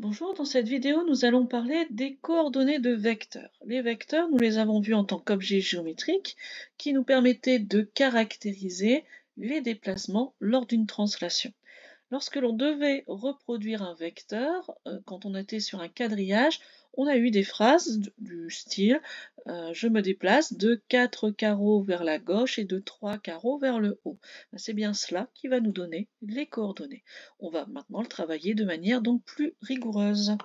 Bonjour, dans cette vidéo, nous allons parler des coordonnées de vecteurs. Les vecteurs, nous les avons vus en tant qu'objets géométriques qui nous permettaient de caractériser les déplacements lors d'une translation. Lorsque l'on devait reproduire un vecteur, quand on était sur un quadrillage, on a eu des phrases du style je me déplace de 4 carreaux vers la gauche et de 3 carreaux vers le haut. Ben, c'est bien cela qui va nous donner les coordonnées. On va maintenant le travailler de manière donc plus rigoureuse.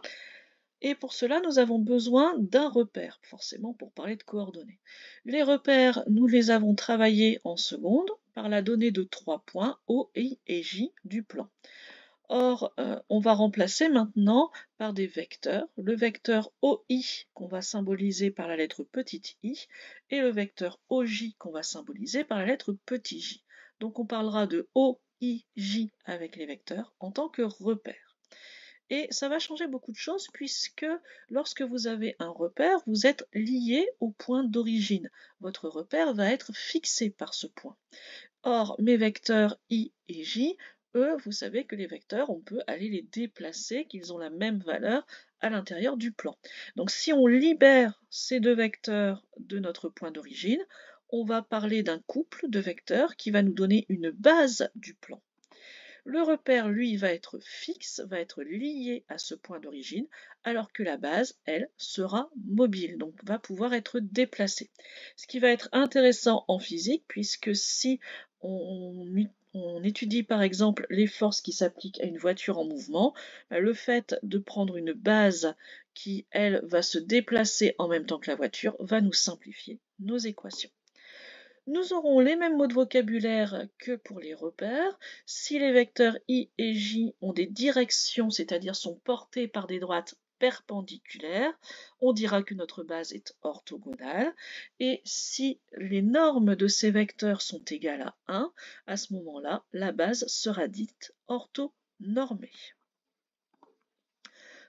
Et pour cela, nous avons besoin d'un repère, forcément pour parler de coordonnées. Les repères, nous les avons travaillés en seconde par la donnée de 3 points O, I et J du plan. Or, on va remplacer maintenant par des vecteurs, le vecteur OI qu'on va symboliser par la lettre petite i et le vecteur OJ qu'on va symboliser par la lettre petit j. Donc on parlera de OIJ avec les vecteurs en tant que repère. Et ça va changer beaucoup de choses puisque lorsque vous avez un repère, vous êtes lié au point d'origine. Votre repère va être fixé par ce point. Or, mes vecteurs i et j, eux, vous savez que les vecteurs, on peut aller les déplacer, qu'ils ont la même valeur à l'intérieur du plan. Donc si on libère ces deux vecteurs de notre point d'origine, on va parler d'un couple de vecteurs qui va nous donner une base du plan. Le repère, lui, va être fixe, va être lié à ce point d'origine, alors que la base, elle, sera mobile, donc va pouvoir être déplacée. Ce qui va être intéressant en physique, puisque si on étudie par exemple les forces qui s'appliquent à une voiture en mouvement, le fait de prendre une base qui, elle, va se déplacer en même temps que la voiture, va nous simplifier nos équations. Nous aurons les mêmes mots de vocabulaire que pour les repères. Si les vecteurs i et j ont des directions, c'est-à-dire sont portés par des droites perpendiculaires, on dira que notre base est orthogonale. Et si les normes de ces vecteurs sont égales à 1, à ce moment-là, la base sera dite orthonormée.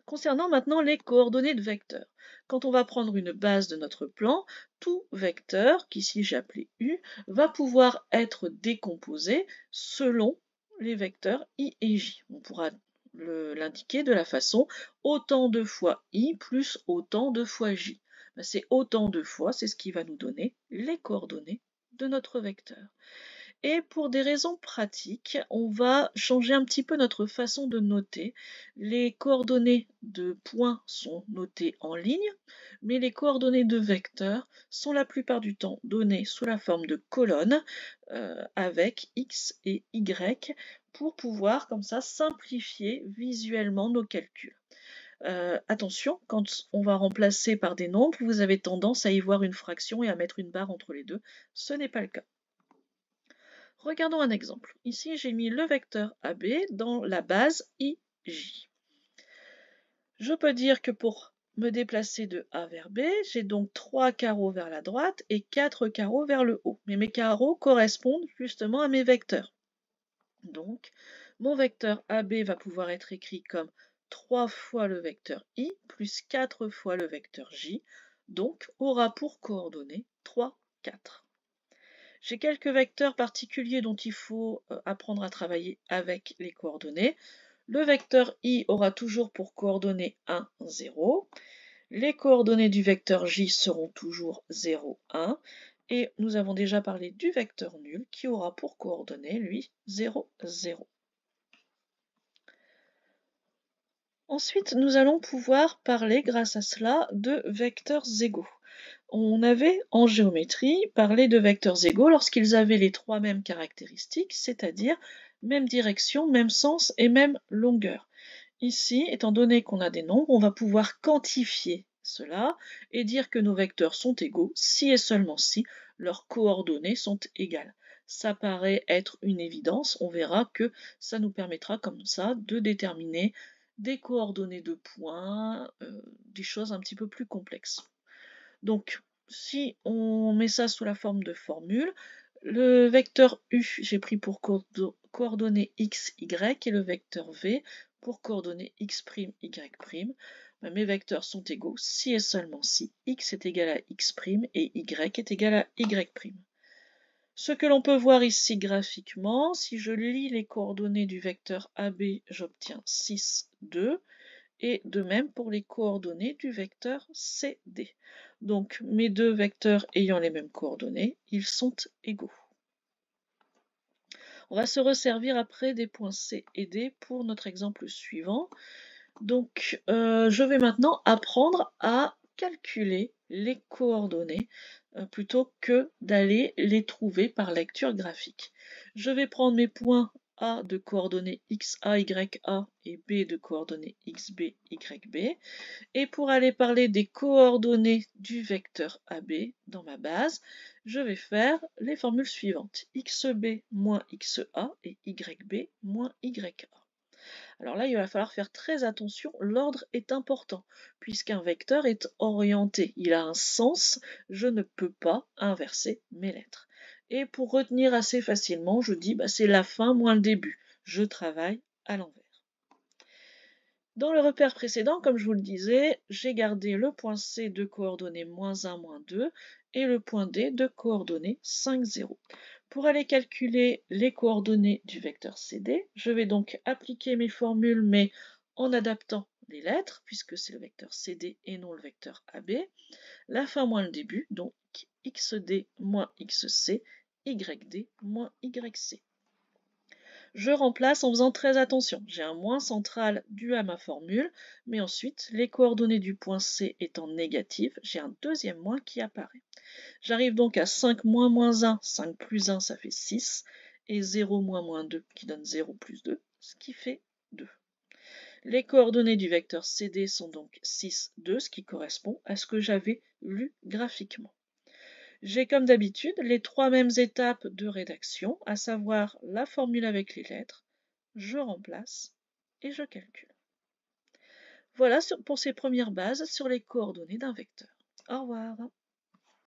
Concernant maintenant les coordonnées de vecteurs. Quand on va prendre une base de notre plan, tout vecteur, qu'ici j'ai appelé U, va pouvoir être décomposé selon les vecteurs I et J. On pourra l'indiquer de la façon autant de fois I plus autant de fois J. C'est autant de fois, c'est ce qui va nous donner les coordonnées de notre vecteur. Et pour des raisons pratiques, on va changer un petit peu notre façon de noter. Les coordonnées de points sont notées en ligne, mais les coordonnées de vecteurs sont la plupart du temps données sous la forme de colonnes avec X et Y pour pouvoir comme ça simplifier visuellement nos calculs. Attention, quand on va remplacer par des nombres, vous avez tendance à y voir une fraction et à mettre une barre entre les deux. Ce n'est pas le cas. Regardons un exemple. Ici, j'ai mis le vecteur AB dans la base IJ. Je peux dire que pour me déplacer de A vers B, j'ai donc 3 carreaux vers la droite et 4 carreaux vers le haut. Mais mes carreaux correspondent justement à mes vecteurs. Donc, mon vecteur AB va pouvoir être écrit comme 3 fois le vecteur I plus 4 fois le vecteur J, donc aura pour coordonnées 3, 4. J'ai quelques vecteurs particuliers dont il faut apprendre à travailler avec les coordonnées. Le vecteur i aura toujours pour coordonnées 1, 0. Les coordonnées du vecteur j seront toujours 0, 1. Et nous avons déjà parlé du vecteur nul qui aura pour coordonnées, lui, 0, 0. Ensuite, nous allons pouvoir parler, grâce à cela, de vecteurs égaux. On avait, en géométrie, parlé de vecteurs égaux lorsqu'ils avaient les trois mêmes caractéristiques, c'est-à-dire même direction, même sens et même longueur. Ici, étant donné qu'on a des nombres, on va pouvoir quantifier cela et dire que nos vecteurs sont égaux si et seulement si leurs coordonnées sont égales. Ça paraît être une évidence, on verra que ça nous permettra comme ça de déterminer des coordonnées de points, des choses un petit peu plus complexes. Donc, si on met ça sous la forme de formule, le vecteur U, j'ai pris pour coordonnées x, y, et le vecteur V pour coordonnées x', y'. Mes vecteurs sont égaux si et seulement si x est égal à x' et y est égal à y'. Ce que l'on peut voir ici graphiquement, si je lis les coordonnées du vecteur AB, j'obtiens 6, 2, Et de même pour les coordonnées du vecteur CD. Donc mes deux vecteurs ayant les mêmes coordonnées, ils sont égaux. On va se resservir après des points C et D pour notre exemple suivant. Donc je vais maintenant apprendre à calculer les coordonnées plutôt que d'aller les trouver par lecture graphique. Je vais prendre mes points A de coordonnées XA, YA et B de coordonnées XB, YB. Et pour aller parler des coordonnées du vecteur AB dans ma base, je vais faire les formules suivantes. XB moins XA et YB moins YA. Alors là, il va falloir faire très attention, l'ordre est important, puisqu'un vecteur est orienté, il a un sens, je ne peux pas inverser mes lettres. Et pour retenir assez facilement, je dis c'est la fin moins le début, je travaille à l'envers. Dans le repère précédent, comme je vous le disais, j'ai gardé le point C de coordonnées -1, -2 et le point D de coordonnées 5, 0. Pour aller calculer les coordonnées du vecteur CD, je vais donc appliquer mes formules, mais en adaptant les lettres, puisque c'est le vecteur CD et non le vecteur AB. La fin moins le début, donc XD moins XC, YD moins YC. Je remplace en faisant très attention. J'ai un moins central dû à ma formule, mais ensuite, les coordonnées du point C étant négatives, j'ai un deuxième moins qui apparaît. J'arrive donc à 5 moins moins 1, 5 plus 1, ça fait 6, et 0 moins moins 2 qui donne 0 plus 2, ce qui fait 2. Les coordonnées du vecteur CD sont donc 6, 2, ce qui correspond à ce que j'avais lu graphiquement. J'ai comme d'habitude les trois mêmes étapes de rédaction, à savoir la formule avec les lettres, je remplace et je calcule. Voilà pour ces premières bases sur les coordonnées d'un vecteur. Au revoir.